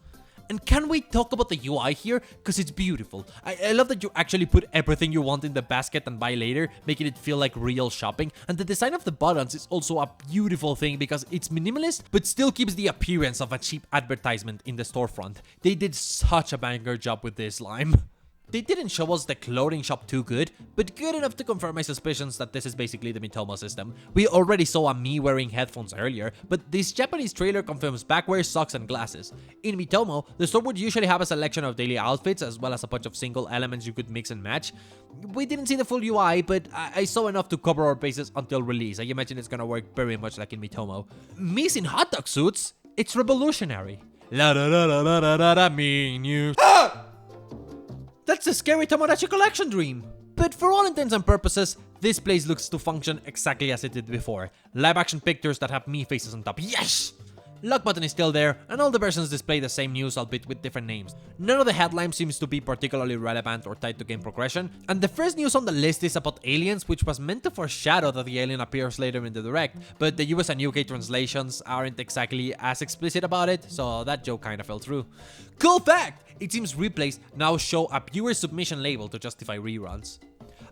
And can we talk about the UI here? Because it's beautiful. I love that you actually put everything you want in the basket and buy later, making it feel like real shopping. And the design of the buttons is also a beautiful thing because it's minimalist, but still keeps the appearance of a cheap advertisement in the storefront. They did such a banger job with this slime. They didn't show us the clothing shop too good, but good enough to confirm my suspicions that this is basically the Mitomo system. We already saw a me wearing headphones earlier, but this Japanese trailer confirms backwear, socks, and glasses. In Mitomo, the store would usually have a selection of daily outfits as well as a bunch of single elements you could mix and match. We didn't see the full UI, but I saw enough to cover our bases until release. I imagine it's gonna work very much like in Mitomo. Me's in hot dog suits? It's revolutionary. La da da da da da da da me news. That's the scary Tomodachi collection dream! But for all intents and purposes, this place looks to function exactly as it did before. Live action pictures that have me faces on top. Yes! Lock button is still there, and all the versions display the same news, albeit with different names. None of the headlines seems to be particularly relevant or tied to game progression, and the first news on the list is about aliens, which was meant to foreshadow that the alien appears later in the Direct, but the US and UK translations aren't exactly as explicit about it, so that joke kinda fell through. Cool fact! It seems replays now show a viewer submission label to justify reruns.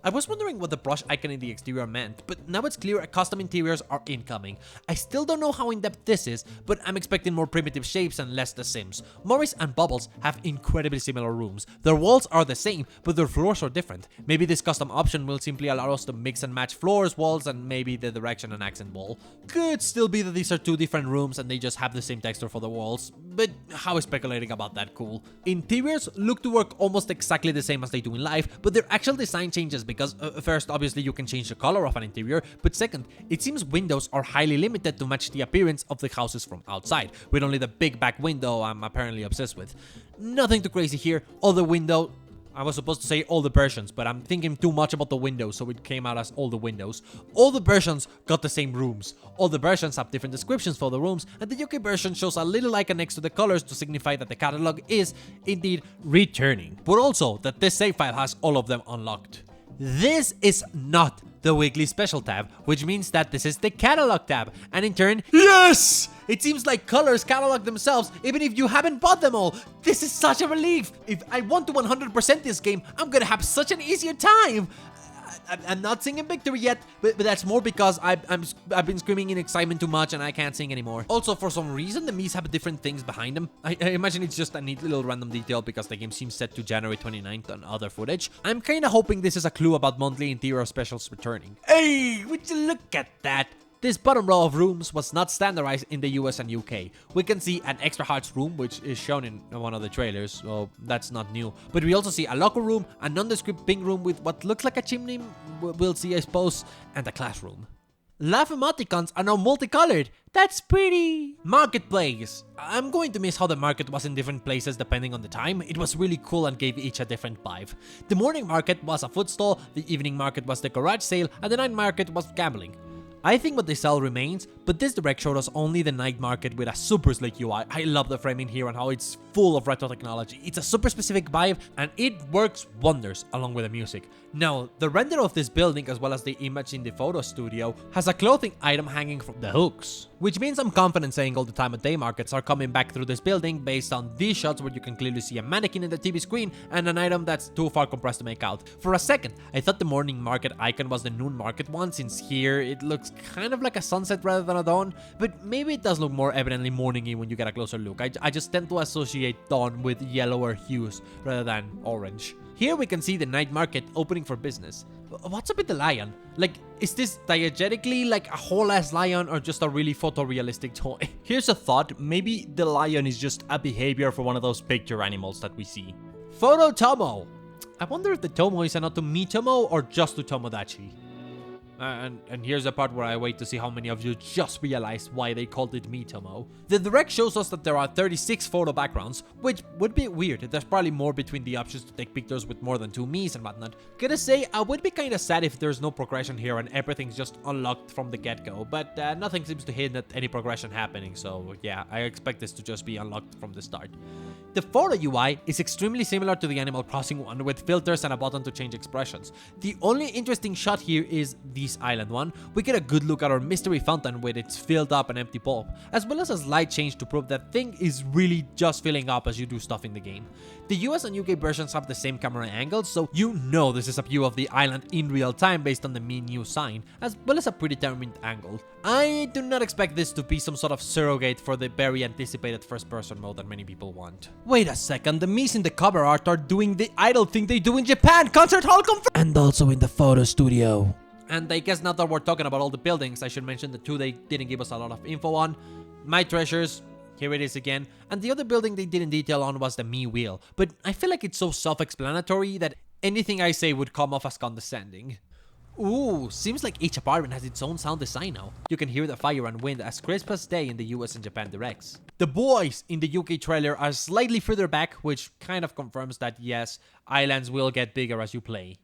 I was wondering what the brush icon in the exterior meant, but now it's clear custom interiors are incoming. I still don't know how in-depth this is, but I'm expecting more primitive shapes and less The Sims. Morris and Bubbles have incredibly similar rooms. Their walls are the same, but their floors are different. Maybe this custom option will simply allow us to mix and match floors, walls, and maybe the direction and accent wall. Could still be that these are two different rooms and they just have the same texture for the walls, but how is speculating about that cool? Interiors look to work almost exactly the same as they do in life, but their actual design changes because first, obviously you can change the color of an interior, but second, it seems windows are highly limited to match the appearance of the houses from outside, with only the big back window I'm apparently obsessed with. Nothing too crazy here, all the window... I was supposed to say all the versions, but I'm thinking too much about the windows, so it came out as all the windows. All the versions got the same rooms. All the versions have different descriptions for the rooms, and the UK version shows a little icon next to the colors to signify that the catalog is, indeed, returning. But also, that this save file has all of them unlocked. This is not the weekly special tab, which means that this is the catalog tab, and in turn, yes! It seems like colors catalog themselves even if you haven't bought them all. This is such a relief. If I want to 100% this game, I'm gonna have such an easier time. I'm not singing victory yet, but that's more because I've been screaming in excitement too much and I can't sing anymore. Also, for some reason, the Miis have different things behind them. I imagine it's just a neat little random detail because the game seems set to January 29th on other footage. I'm kinda hoping this is a clue about monthly interior specials returning. Hey, would you look at that? This bottom row of rooms was not standardized in the US and UK. We can see an extra hearts room, which is shown in one of the trailers, so that's not new. But we also see a locker room, a nondescript pink room with what looks like a chimney, we'll see I suppose, and a classroom. Laugh emoticons are now multicolored. That's pretty. Marketplace. I'm going to miss how the market was in different places depending on the time. It was really cool and gave each a different vibe. The morning market was a food stall, the evening market was the garage sale, and the night market was gambling. I think what they sell remains, but this Direct showed us only the night market with a super slick UI. I love the framing here and how it's full of retro technology. It's a super specific vibe and it works wonders along with the music. Now, the render of this building as well as the image in the photo studio has a clothing item hanging from the hooks, which means I'm confident saying all the time of day markets are coming back through this building based on these shots where you can clearly see a mannequin in the TV screen and an item that's too far compressed to make out. For a second, I thought the morning market icon was the noon market one, since here it looks kind of like a sunset rather than a dawn, but maybe it does look more evidently morningy when you get a closer look. I just tend to associate dawn with yellower hues rather than orange. Here we can see the night market opening for business. What's up with the lion? Like, is this diegetically like a whole ass lion or just a really photorealistic toy? Here's a thought, maybe the lion is just a behavior for one of those picture animals that we see. Photo-Tomo. I wonder if the Tomo is a nod to Mitomo or just to Tomodachi. And here's the part where I wait to see how many of you just realized why they called it Tomo. The direct shows us that there are 36 photo backgrounds, which would be weird. There's probably more between the options to take pictures with more than 2 Miis and whatnot. Gotta say, I would be kinda sad if there's no progression here and everything's just unlocked from the get-go, but nothing seems to hint at any progression happening, so yeah, I expect this to just be unlocked from the start. The photo UI is extremely similar to the Animal Crossing one, with filters and a button to change expressions. The only interesting shot here is this island one. We get a good look at our mystery fountain with its filled up and empty pulp, as well as a slight change to prove that thing is really just filling up as you do stuff in the game. The US and UK versions have the same camera angles, so you know this is a view of the island in real time based on the menu sign, as well as a predetermined angle. I do not expect this to be some sort of surrogate for the very anticipated first-person mode that many people want. Wait a second, the Miis in the cover art are doing the idol thing they do in Japan! Concert hall confirmed! And also in the photo studio. And I guess now that we're talking about all the buildings, I should mention the 2 they didn't give us a lot of info on. My Treasures, here it is again. And the other building they didn't detail on was the Mii Wheel. But I feel like it's so self-explanatory that anything I say would come off as condescending. Ooh, seems like each apartment has its own sound design now. You can hear the fire and wind as crisp as day in the US and Japan directs. The boys in the UK trailer are slightly further back, which kind of confirms that yes, islands will get bigger as you play.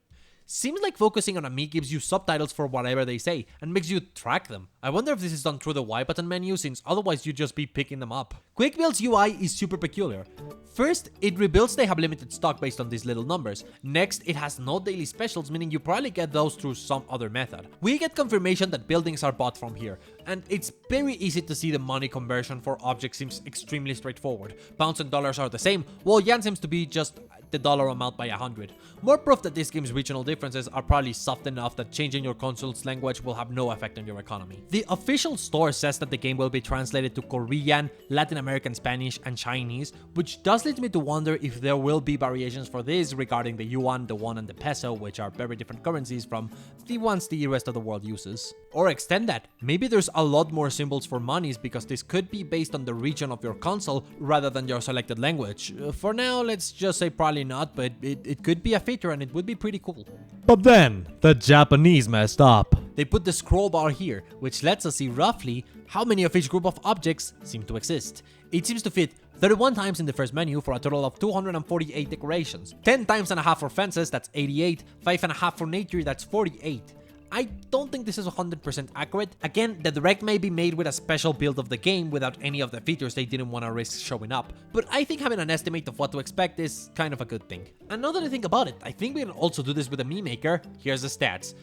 Seems like focusing on a Mii gives you subtitles for whatever they say, and makes you track them. I wonder if this is done through the Y button menu, since otherwise you'd just be picking them up. QuickBuild's UI is super peculiar. First, it rebuilds they have limited stock based on these little numbers. Next, it has no daily specials, meaning you probably get those through some other method. We get confirmation that buildings are bought from here, and it's very easy to see the money conversion for objects seems extremely straightforward. Pounds and dollars are the same, while yen seems to be just the dollar amount by 100. More proof that this game's regional differences are probably soft enough that changing your console's language will have no effect on your economy. The official store says that the game will be translated to Korean, Latin American Spanish, and Chinese, which does lead me to wonder if there will be variations for this regarding the yuan, the won, and the peso, which are very different currencies from the ones the rest of the world uses. Or extend that, maybe there's a lot more symbols for monies because this could be based on the region of your console rather than your selected language. For now, let's just say probably not, but it could be a feature and it would be pretty cool. But then, the Japanese messed up. They put the scroll bar here, which lets us see roughly how many of each group of objects seem to exist. It seems to fit 31 times in the first menu for a total of 248 decorations. 10 times and a half for fences, that's 88. 5.5 for nature, that's 48. I don't think this is 100% accurate. Again, the Direct may be made with a special build of the game without any of the features they didn't want to risk showing up, but I think having an estimate of what to expect is kind of a good thing. And now that I think about it, I think we can also do this with a Mii Maker. Here's the stats.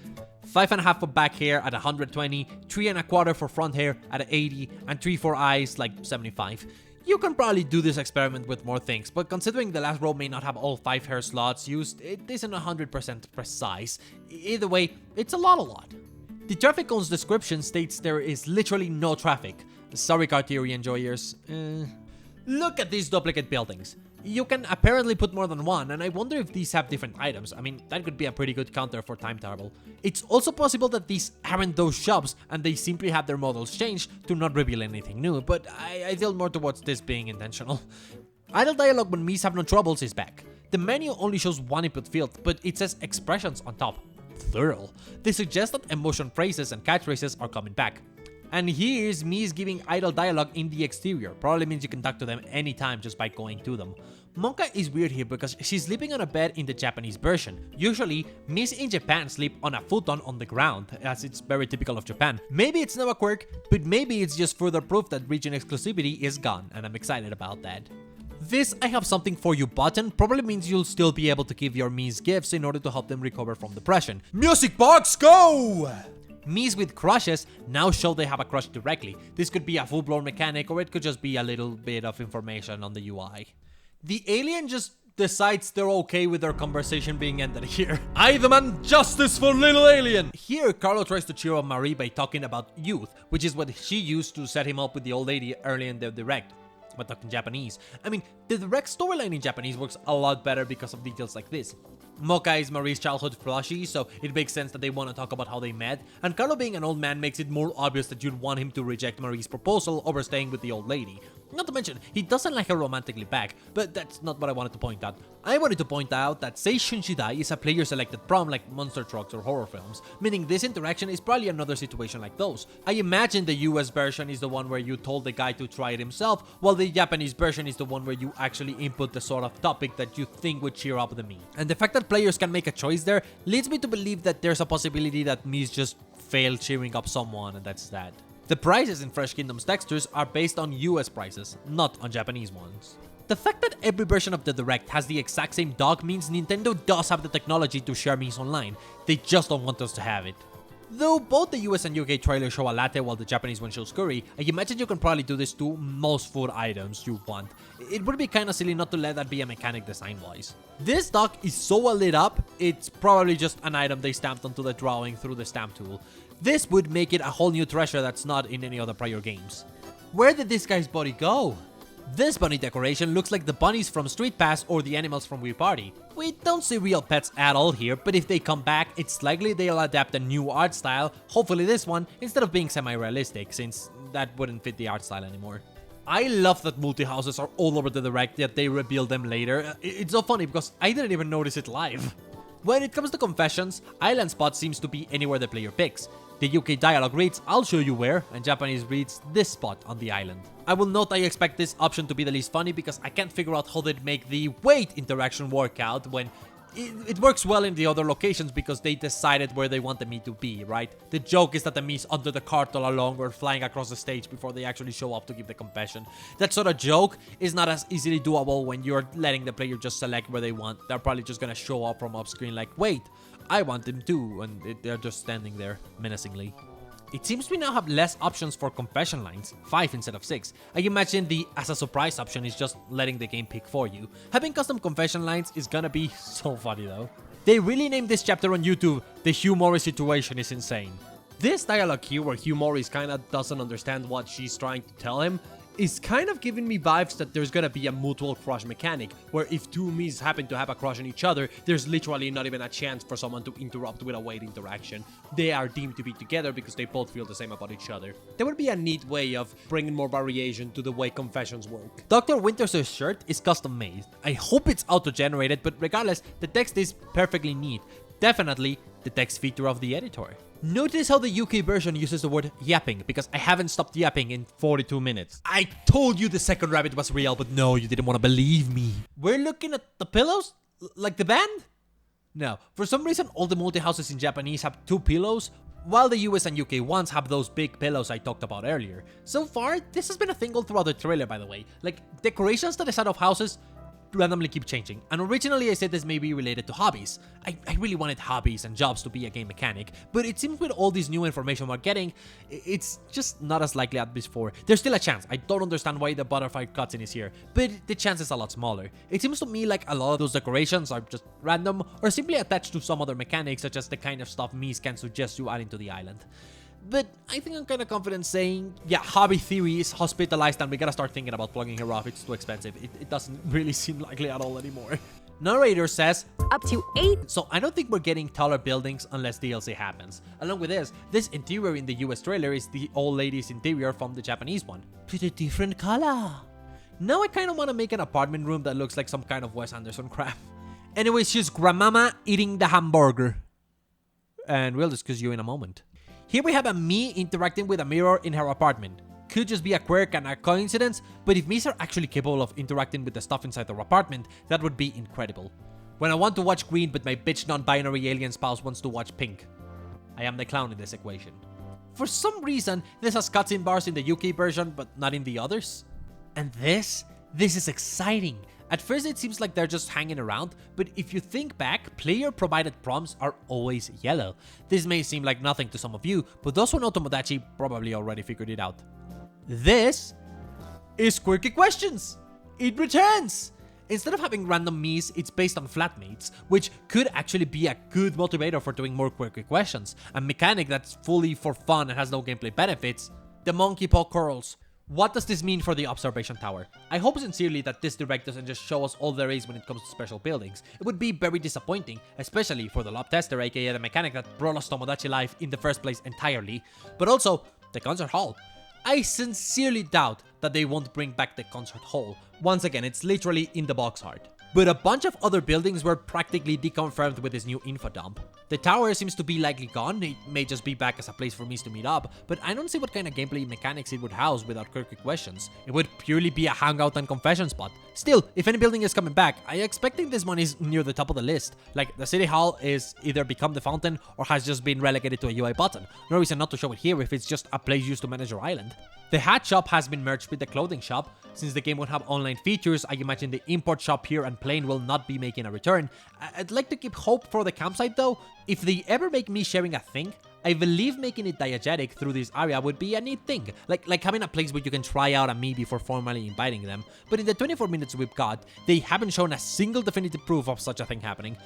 5.5 for back hair at 120, 3.25 for front hair at 80, and 3 for eyes like 75. You can probably do this experiment with more things, but considering the last row may not have all 5 hair slots used, it isn't 100% precise. Either way, it's a lot. The traffic cone's description states there is literally no traffic. Sorry, Cartier enjoyers. Look at these duplicate buildings. You can apparently put more than one, and I wonder if these have different items. I mean, that could be a pretty good counter for time travel. It's also possible that these aren't those shops, and they simply have their models changed to not reveal anything new, but I feel more towards this being intentional. Idle dialogue when Miis have no troubles is back. The menu only shows one input field, but it says expressions on top. Thorough. This suggests that emotion phrases and catchphrases are coming back. And here's Miis giving idle dialogue in the exterior. Probably means you can talk to them anytime just by going to them. Monka is weird here because she's sleeping on a bed in the Japanese version. Usually, Miis in Japan sleep on a futon on the ground, as it's very typical of Japan. Maybe it's now a quirk, but maybe it's just further proof that region exclusivity is gone, and I'm excited about that. This I have something for you button probably means you'll still be able to give your Miis gifts in order to help them recover from depression. Music box, go! Miis with crushes now show they have a crush directly. This could be a full-blown mechanic, or it could just be a little bit of information on the UI. The alien just decides they're okay with their conversation being ended here. I demand justice for little alien! Here, Carlo tries to cheer up Marie by talking about youth, which is what she used to set him up with the old lady early in the Direct. But talking Japanese. I mean, the Direct storyline in Japanese works a lot better because of details like this. Mocha is Marie's childhood plushie, so it makes sense that they want to talk about how they met, and Carlo being an old man makes it more obvious that you'd want him to reject Marie's proposal over staying with the old lady. Not to mention, he doesn't like her romantically back, but that's not what I wanted to point out. I wanted to point out that Sei Shunshidai is a player-selected prom like monster trucks or horror films, meaning this interaction is probably another situation like those. I imagine the US version is the one where you told the guy to try it himself, while the Japanese version is the one where you actually input the sort of topic that you think would cheer up the me. And the fact that players can make a choice there leads me to believe that there's a possibility that me's just fail cheering up someone, and that's that. The prices in Fresh Kingdom's textures are based on US prices, not on Japanese ones. The fact that every version of the Direct has the exact same dog means Nintendo does have the technology to share memes online, they just don't want us to have it. Though both the US and UK trailers show a latte while the Japanese one shows curry, I imagine you can probably do this to most food items you want. It would be kinda silly not to let that be a mechanic design-wise. This dog is so well lit up, it's probably just an item they stamped onto the drawing through the stamp tool. This would make it a whole new treasure that's not in any other prior games. Where did this guy's body go? This bunny decoration looks like the bunnies from Street Pass or the animals from Wii Party. We don't see real pets at all here, but if they come back, it's likely they'll adapt a new art style, hopefully this one, instead of being semi-realistic, since that wouldn't fit the art style anymore. I love that multi-houses are all over the Direct, yet they reveal them later. It's so funny because I didn't even notice it live. When it comes to confessions, Island Spot seems to be anywhere the player picks. The UK dialogue reads, "I'll show you where," and Japanese reads, "this spot on the island." I will note I expect this option to be the least funny because I can't figure out how they'd make the wait interaction work out when it works well in the other locations because they decided where they want the Mii to be, right? The joke is that the Mii's under the cart all along or flying across the stage before they actually show up to give the confession. That sort of joke is not as easily doable when you're letting the player just select where they want. They're probably just gonna show up from off screen like, "Wait, I want them too," and they're just standing there menacingly. It seems we now have less options for confession lines, 5 instead of 6. I imagine the as a surprise option is just letting the game pick for you. Having custom confession lines is gonna be so funny though. They really named this chapter on YouTube, "The Hugh Morris situation is insane." This dialogue here where Hugh Morris kinda doesn't understand what she's trying to tell him is kind of giving me vibes that there's gonna be a mutual crush mechanic, where if two Miis happen to have a crush on each other, there's literally not even a chance for someone to interrupt with a wait interaction. They are deemed to be together because they both feel the same about each other. That would be a neat way of bringing more variation to the way confessions work. Dr. Winters' shirt is custom made. I hope it's auto-generated, but regardless, the text is perfectly neat. Definitely the text feature of the editor. Notice how the UK version uses the word yapping, because I haven't stopped yapping in 42 minutes. I told you the second rabbit was real, but no, you didn't want to believe me. We're looking at the pillows? Like the band? No, for some reason all the multi-houses in Japanese have 2 pillows, while the US and UK ones have those big pillows I talked about earlier. So far, this has been a thing all throughout the trailer, by the way. Like, decorations to the side of houses randomly keep changing, and originally I said this may be related to hobbies. I really wanted hobbies and jobs to be a game mechanic, but it seems with all this new information we're getting, it's just not as likely as before. There's still a chance. I don't understand why the butterfly cutscene is here, but the chance is a lot smaller. It seems to me like a lot of those decorations are just random or simply attached to some other mechanics, such as the kind of stuff Miis can suggest you adding to the island. But I think I'm kind of confident saying, yeah, hobby theory is hospitalized and we gotta start thinking about plugging her off. It's too expensive. It doesn't really seem likely at all anymore. Narrator says, up to 8. So I don't think we're getting taller buildings unless DLC happens. Along with this interior in the US trailer is the old lady's interior from the Japanese one. But a different color. Now I kind of want to make an apartment room that looks like some kind of Wes Anderson crap. Anyways, she's grandmama eating the hamburger. And we'll discuss you in a moment. Here we have a Mii interacting with a mirror in her apartment. Could just be a quirk and a coincidence, but if Miis are actually capable of interacting with the stuff inside their apartment, that would be incredible. When I want to watch green but my bitch non-binary alien spouse wants to watch pink. I am the clown in this equation. For some reason, this has cutscene bars in the UK version, but not in the others. And this is exciting. At first it seems like they're just hanging around, but if you think back, player-provided prompts are always yellow. This may seem like nothing to some of you, but those who know Tomodachi probably already figured it out. This is Quirky Questions! It returns! Instead of having random Miis, it's based on flatmates, which could actually be a good motivator for doing more Quirky Questions. A mechanic that's fully for fun and has no gameplay benefits. The monkey paw curls. What does this mean for the observation tower? I hope sincerely that this Direct doesn't just show us all there is when it comes to special buildings. It would be very disappointing, especially for the lob tester, aka the mechanic that brought us Tomodachi Life in the first place entirely. But also, the concert hall. I sincerely doubt that they won't bring back the concert hall. Once again, it's literally in the box art. But a bunch of other buildings were practically deconfirmed with this new info dump. The tower seems to be likely gone, it may just be back as a place for me to meet up, but I don't see what kind of gameplay mechanics it would house without quirky questions. It would purely be a hangout and confession spot. Still, if any building is coming back, I expecting this one is near the top of the list. Like, the city hall is either become the fountain or has just been relegated to a UI button. No reason not to show it here if it's just a place used to manage your island. The hat shop has been merged with the clothing shop. Since the game won't have online features, I imagine the import shop here and plane will not be making a return. I'd like to keep hope for the campsite though. If they ever make me sharing a thing, I believe making it diegetic through this area would be a neat thing. Like having a place where you can try out a me before formally inviting them. But in the 24 minutes we've got, they haven't shown a single definitive proof of such a thing happening.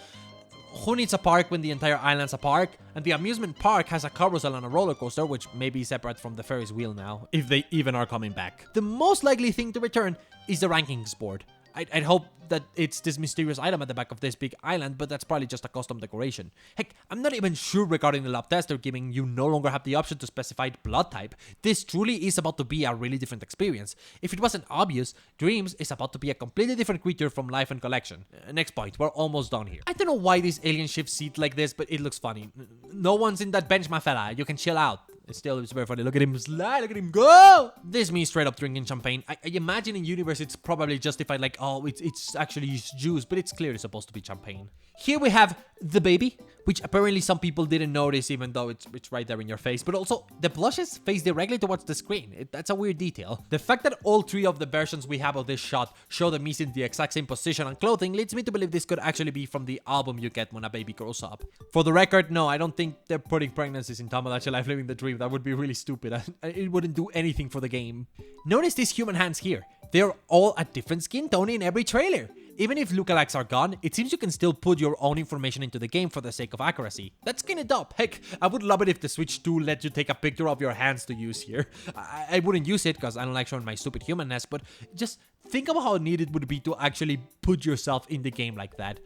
Who needs a park when the entire island's a park? And the amusement park has a carousel and a roller coaster, which may be separate from the Ferris wheel now, if they even are coming back. The most likely thing to return is the rankings board. I'd hope that it's this mysterious item at the back of this big island, but that's probably just a custom decoration. Heck, I'm not even sure regarding the lab tester giving you no longer have the option to specify blood type. This truly is about to be a really different experience. If it wasn't obvious, Dreams is about to be a completely different creature from Life and Collection. Next point, we're almost done here. I don't know why these alien ships sit like this, but it looks funny. No one's in that bench, my fella. You can chill out. Still, it's very funny. Look at him slide, look at him go! This me straight up drinking champagne. I imagine in universe it's probably justified like, oh, it's actually juice, but it's clearly supposed to be champagne. Here we have the baby, which apparently some people didn't notice even though it's right there in your face. But also, the blushes face directly towards the screen. That's a weird detail. The fact that all three of the versions we have of this shot show the Mies in the exact same position and clothing leads me to believe this could actually be from the album you get when a baby grows up. For the record, no, I don't think they're putting pregnancies in Tomodachi Life Living the Dream. That would be really stupid. It wouldn't do anything for the game. Notice these human hands here. They're all a different skin tone in every trailer. Even if lookalikes are gone, it seems you can still put your own information into the game for the sake of accuracy. That's kinda dope. Heck, I would love it if the Switch 2 let you take a picture of your hands to use here. I wouldn't use it because I don't like showing my stupid humanness, but just think about how neat it would be to actually put yourself in the game like that.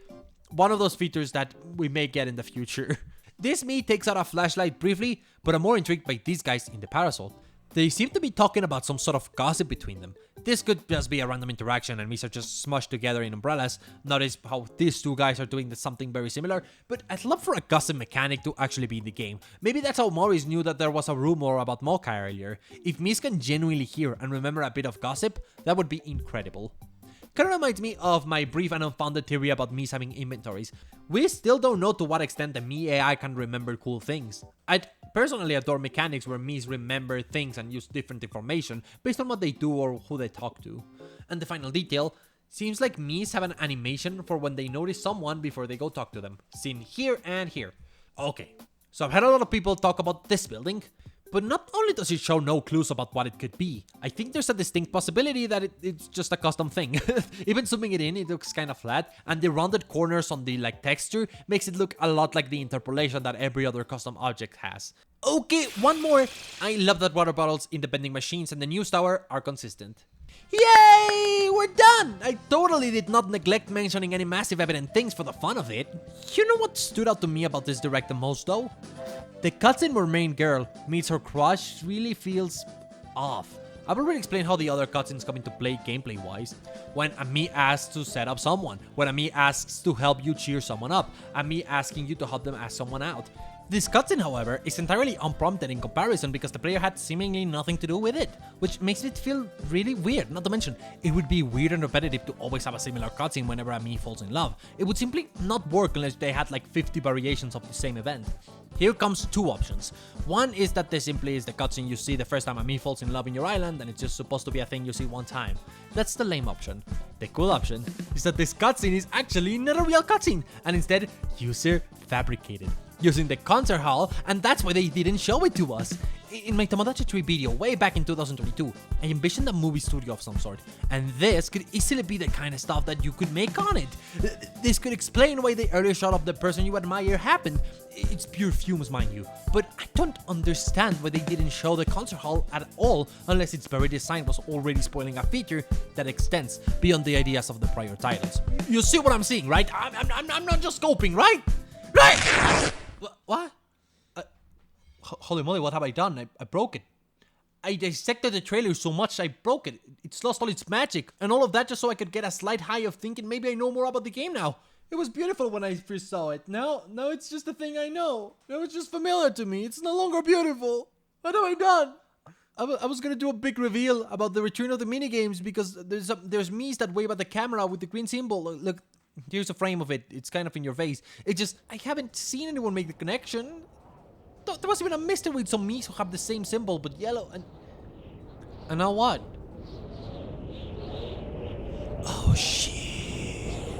One of those features that we may get in the future. This me takes out a flashlight briefly, but I'm more intrigued by these guys in the parasol. They seem to be talking about some sort of gossip between them. This could just be a random interaction and Mies are just smushed together in umbrellas. Notice how these two guys are doing something very similar, but I'd love for a gossip mechanic to actually be in the game. Maybe that's how Morris knew that there was a rumor about Mokai earlier. If Mies can genuinely hear and remember a bit of gossip, that would be incredible. Kinda reminds me of my brief and unfounded theory about Mies having inventories. We still don't know to what extent the Me AI can remember cool things. I'd personally adore mechanics where Mies remember things and use different information based on what they do or who they talk to. And the final detail, seems like Mies have an animation for when they notice someone before they go talk to them. Seen here and here. Okay, so I've had a lot of people talk about this building. But not only does it show no clues about what it could be, I think there's a distinct possibility that it's just a custom thing. Even zooming it in, it looks kind of flat, and the rounded corners on the texture makes it look a lot like the interpolation that every other custom object has. Okay, one more. I love that water bottles in the vending machines and the news tower are consistent. Yay! We're done! I totally did not neglect mentioning any massive evident things for the fun of it. You know what stood out to me about this direct the most though? The cutscene where main girl meets her crush really feels off. I've already explained how the other cutscenes come into play gameplay wise. When a me asks to set up someone, when a me asks to help you cheer someone up, a me asking you to help them ask someone out. This cutscene, however, is entirely unprompted in comparison because the player had seemingly nothing to do with it, which makes it feel really weird. Not to mention, it would be weird and repetitive to always have a similar cutscene whenever a me falls in love. It would simply not work unless they had like 50 variations of the same event. Here comes two options. One is that this simply is the cutscene you see the first time a me falls in love in your island and it's just supposed to be a thing you see one time. That's the lame option. The cool option is that this cutscene is actually not a real cutscene and instead user fabricated. Using the concert hall, and that's why they didn't show it to us. In my Tomodachi 3 video way back in 2022, I envisioned a movie studio of some sort, and this could easily be the kind of stuff that you could make on it. This could explain why the earlier shot of the person you admire happened. It's pure fumes, mind you, but I don't understand why they didn't show the concert hall at all unless its very design was already spoiling a feature that extends beyond the ideas of the prior titles. You see what I'm saying, right? I'm not just scoping, right? Right! What? Holy moly, what have I done? I broke it. I dissected the trailer so much I broke it. It's lost all its magic. And all of that just so I could get a slight high of thinking maybe I know more about the game now. It was beautiful when I first saw it. Now it's just a thing I know. Now it's just familiar to me. It's no longer beautiful. What have I done? I was gonna do a big reveal about the return of the minigames because there's memes that wave at the camera with the green symbol. Look, here's a frame of it. It's kind of in your face. It just, I haven't seen anyone make the connection. There was even a mystery with some memes who have the same symbol but yellow and now what? Oh shit.